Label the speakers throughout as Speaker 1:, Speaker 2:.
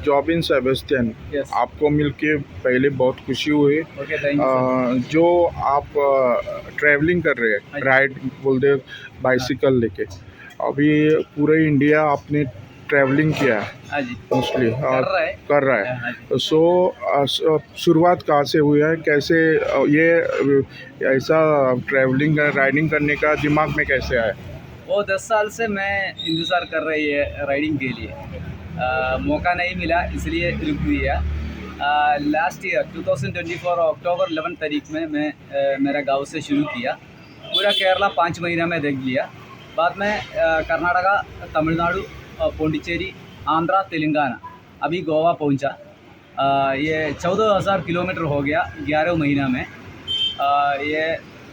Speaker 1: Jubin Sebastian,
Speaker 2: yes.
Speaker 1: आपको मिलके पहले बहुत खुशी हुई।
Speaker 2: Okay, thank you sir.
Speaker 1: जो आप ट्रैवलिंग कर रहे
Speaker 2: हाँ
Speaker 1: हैं,
Speaker 2: जी।
Speaker 1: राइड बोलते बाइसिकल लेके, अभी पूरे इंडिया आपने ट्रैवलिंग किया है
Speaker 2: हाँ जी।
Speaker 1: मोस्टली
Speaker 2: कर रहा है।
Speaker 1: कर रहा
Speaker 2: हाँ
Speaker 1: है।
Speaker 2: जी।
Speaker 1: सो शुरुआत कहाँ से हुई है, कैसे ये ऐसा ट्रैवलिंग राइडिंग करने का दिमाग में कैसे आया?
Speaker 2: वो 10 साल से मैं इंतज़ार कर रही है राइडिंग के लिए। मौका नहीं मिला इसलिए रुक दिया। लास्ट ईयर 2024 अक्टूबर 11 तारीख में मैं मेरा गाँव से शुरू किया। पूरा केरला 5 महीना में देख लिया। बाद में कर्नाटका, तमिलनाडु, पौंडीचेरी, आंध्रा, तेलंगाना, अभी गोवा पहुंचा। ये 14,000 किलोमीटर हो गया 11 महीना में। ये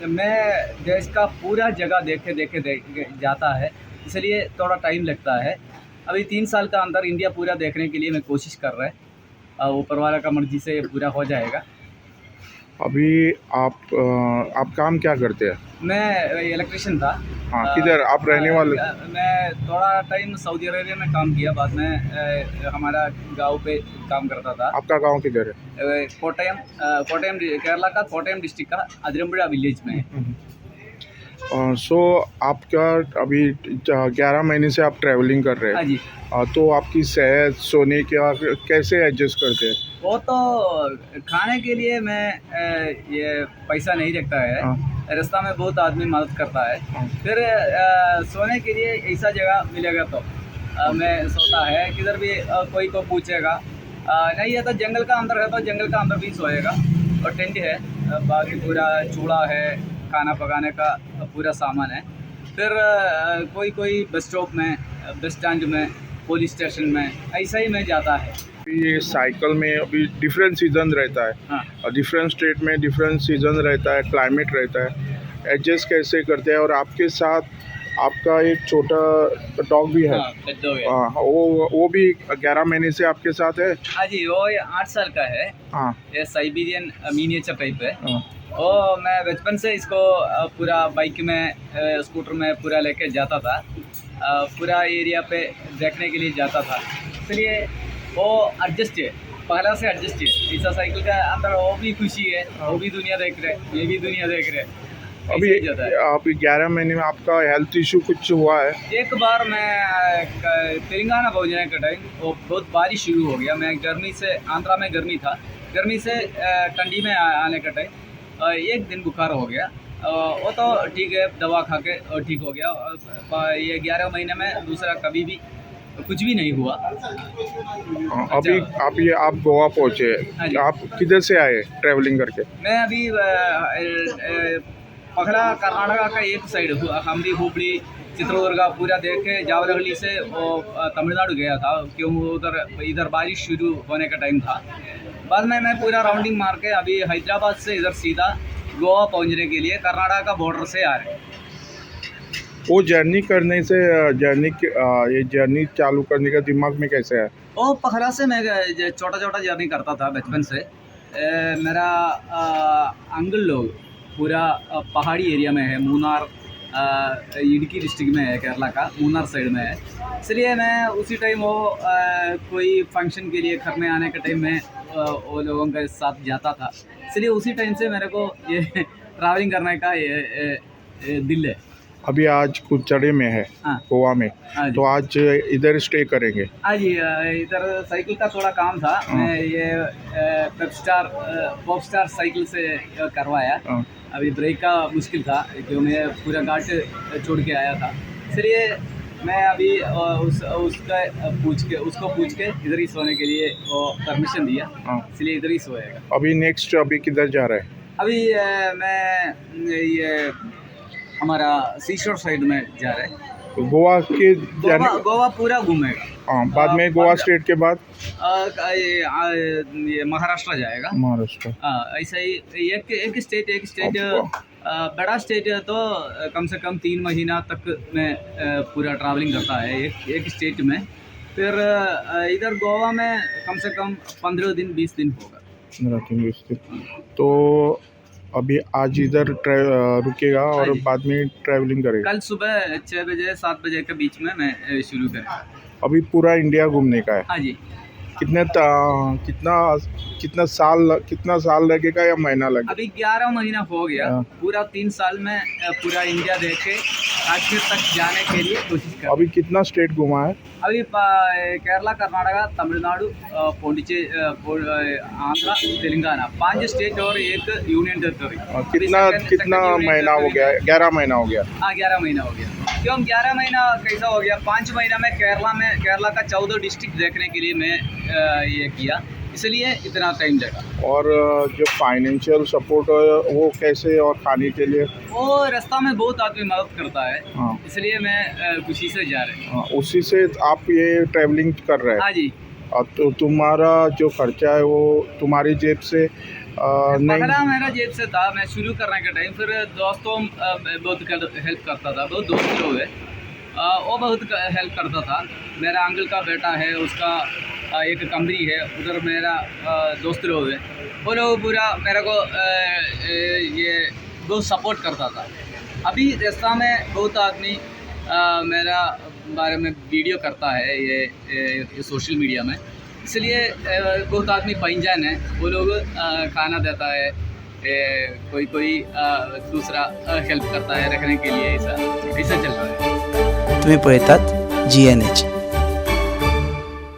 Speaker 2: मैं देश का पूरा जगह देखे जाता है, इसलिए थोड़ा टाइम लगता है। अभी 3 साल का अंदर इंडिया पूरा देखने के लिए मैं कोशिश कर रहा है। ऊपर वाला का मर्जी से पूरा हो जाएगा।
Speaker 1: अभी आप काम क्या करते हैं?
Speaker 2: मैं इलेक्ट्रिशियन था।
Speaker 1: हाँ, किधर आप रहने वाले?
Speaker 2: मैं थोड़ा टाइम सऊदी अरेबिया में काम किया, बाद में हमारा गांव पे काम करता था।
Speaker 1: आपका गांव किधर है?
Speaker 2: कोटयम केरला का कोटयम डिस्ट्रिक्ट का अदरमुड़ा विलेज में है।
Speaker 1: सो आपका अभी 11 महीने से आप ट्रैवलिंग कर रहे
Speaker 2: हाँ
Speaker 1: हैं।
Speaker 2: जी।
Speaker 1: तो आपकी सेहत, सोने का कैसे एडजस्ट करते हैं?
Speaker 2: वो तो खाने के लिए मैं ये पैसा नहीं रखता है।
Speaker 1: हाँ।
Speaker 2: रास्ता में बहुत आदमी मदद करता है।
Speaker 1: हाँ।
Speaker 2: फिर सोने के लिए ऐसा जगह मिलेगा तो मैं सोता है। किधर भी कोई को पूछेगा, नहीं है तो जंगल का अंदर है तो जंगल का अंदर भी सोएगा। और टेंट है, बाकी पूरा चूल्हा है, खाना पकाने का पूरा सामान है। फिर कोई बस स्टॉप में, बस स्टैंड में, पुलिस स्टेशन में ऐसा ही मैं जाता है।
Speaker 1: ये साइकिल में अभी डिफरेंट सीजन रहता है।
Speaker 2: हाँ।
Speaker 1: और डिफरेंट स्टेट में डिफरेंट सीजन रहता है, क्लाइमेट रहता है, एडजस्ट कैसे करते हैं? और आपके साथ आपका एक छोटा डॉग भी है।
Speaker 2: हाँ, पेट हो गया।
Speaker 1: हाँ, वो भी 11 महीने से आपके साथ है।
Speaker 2: हाँ जी, वो 8 साल का है।
Speaker 1: हाँ।
Speaker 2: ये साइबेरियन मिनिएचर टाइप है।
Speaker 1: हाँ।
Speaker 2: वो मैं बचपन से इसको पूरा बाइक में, स्कूटर में पूरा लेके जाता था। पूरा एरिया पे देखने के लिए जाता था, इसलिए वो एडजस्ट है, पहला से एडजस्ट है। ऐसा साइकिल का अंदर वो भी खुशी है, वो भी दुनिया देख रहे, ये भी दुनिया देख रहे।
Speaker 1: अभी
Speaker 2: ऐसे ही जाता है।
Speaker 1: आप 11 महीने में आपका हेल्थ इशू कुछ हुआ है?
Speaker 2: एक बार मैं तेलंगाना पहुंचने के टाइम वो बहुत बारिश शुरू हो गया। मैं गर्मी से, आंध्रा में गर्मी था, गर्मी से ठंडी में आने का टाइम एक दिन बुखार हो गया। वो तो ठीक है, दवा खा के और ठीक हो गया। ये 11 महीने में दूसरा कभी भी कुछ भी नहीं हुआ।
Speaker 1: अभी आप गोवा पहुँचे,
Speaker 2: हाँ जी।
Speaker 1: आप किधर से आए ट्रैवलिंग करके?
Speaker 2: मैं अभी पहला कर्नाटका का एक साइड हम्पी, हुबली, चित्रदुर्गा पूरा देख के जावलहली से वो तमिलनाडु गया था, क्यों इधर बारिश शुरू होने का टाइम था। बाद में मैं पूरा राउंडिंग मार के अभी हैदराबाद से इधर सीधा गोवा पहुंचने के लिए कर्नाटका का बॉर्डर से आ रहे हैं।
Speaker 1: वो जर्नी करने से ये जर्नी चालू करने का दिमाग में कैसे है?
Speaker 2: वो पहला से मैं छोटा जर्नी करता था बचपन से। मेरा अंकल लोग पूरा पहाड़ी एरिया में है, मूनार, इडुक्की डिस्ट्रिक्ट में है, केरला का मूनार साइड में है। इसलिए मैं उसी टाइम वो कोई फंक्शन के लिए घर में आने के टाइम में वो लोगों के साथ जाता था। इसलिए उसी टाइम से मेरे को ये ट्रैवलिंग करने का ये दिल है।
Speaker 1: अभी आज कुचड़े में है।
Speaker 2: हाँ।
Speaker 1: गोवा में।
Speaker 2: हाँ जी।
Speaker 1: तो आज इधर स्टे करेंगे।
Speaker 2: हाँ जी, इधर साइकिल का थोड़ा काम था।
Speaker 1: हाँ।
Speaker 2: मैं ये पॉप स्टार साइकिल से करवाया।
Speaker 1: हाँ।
Speaker 2: अभी ब्रेक का मुश्किल था, क्यों मैं पूरा घाट छोड़ के आया था। इसलिए मैं अभी उसको पूछ के इधर ही सोने के लिए वो परमिशन दिया।
Speaker 1: हाँ।
Speaker 2: इसलिए इधर ही सोएगा।
Speaker 1: अभी नेक्स्ट अभी किधर जा रहे हैं?
Speaker 2: अभी मैं ये हमारा सीशोर साइड में जा रहे हैं।
Speaker 1: तो गोवा के
Speaker 2: गोवा पूरा घूमेगा।
Speaker 1: हाँ, बाद में गोवा स्टेट के बाद
Speaker 2: ये महाराष्ट्र जाएगा।
Speaker 1: महाराष्ट्र।
Speaker 2: ऐसा ही एक स्टेट बड़ा स्टेट है तो कम से कम 3 महीना तक मैं पूरा ट्रैवलिंग करता है एक स्टेट में। फिर इधर गोवा में कम से कम 15 दिन 20 दिन होगा।
Speaker 1: तो अभी आज इधर रुकेगा और बाद में ट्रैवलिंग करेगा।
Speaker 2: कल सुबह 6 बजे 7 बजे के बीच में मैं शुरू करें।
Speaker 1: अभी पूरा इंडिया घूमने का है।
Speaker 2: हाँ जी।
Speaker 1: कितना साल लगेगा या महीना लगेगा?
Speaker 2: अभी 11 महीना हो गया,
Speaker 1: हाँ।
Speaker 2: पूरा 3 साल में पूरा इंडिया देख के काश्मीर तक जाने के लिए कोशिश कर।
Speaker 1: अभी कितना स्टेट घुमा है?
Speaker 2: अभी केरला, कर्नाटका, तमिलनाडु, आंध्रा, तेलंगाना, 5 स्टेट और एक यूनियन टेरिटरी।
Speaker 1: कितना महीना हो गया? 11 महीना हो गया।
Speaker 2: हाँ, 11 महीना हो गया। क्यों 11 महीना कैसा हो गया? 5 महीना में केरला का 14 डिस्ट्रिक्ट देखने के लिए मैं ये किया, इसलिए इतना टाइम लगा।
Speaker 1: और जो फाइनेंशियल सपोर्ट है वो कैसे, और खाने के लिए?
Speaker 2: वो रास्ता में बहुत आदमी मदद करता है।
Speaker 1: हाँ।
Speaker 2: इसलिए मैं खुशी से जा रहे हैं।
Speaker 1: हाँ, उसी से आप ये ट्रैवलिंग कर रहे हैं?
Speaker 2: हाँ जी।
Speaker 1: और तो तुम्हारा जो खर्चा है वो तुम्हारी जेब से नहीं?
Speaker 2: पकड़ा मेरा जेब से था, मैं शुरू करने के टाइम। फिर दोस्तों बहुत हेल्प करता था, बहुत दोस्त लोग है, वो बहुत हेल्प करता था। मेरा अंकल का बेटा है, उसका एक कंपनी है, उधर मेरा दोस्त लोग है, वो लोग पूरा मेरे को ये बहुत सपोर्ट करता था। अभी रास्ता में बहुत आदमी मेरा बारे में वीडियो करता है ये सोशल मीडिया में, इसलिए बहुत आदमी पहचान है, वो लोग खाना देता है, कोई दूसरा हेल्प करता है रखने के लिए, ऐसा चल रहा है।
Speaker 3: तुम्ही पळतात GNH.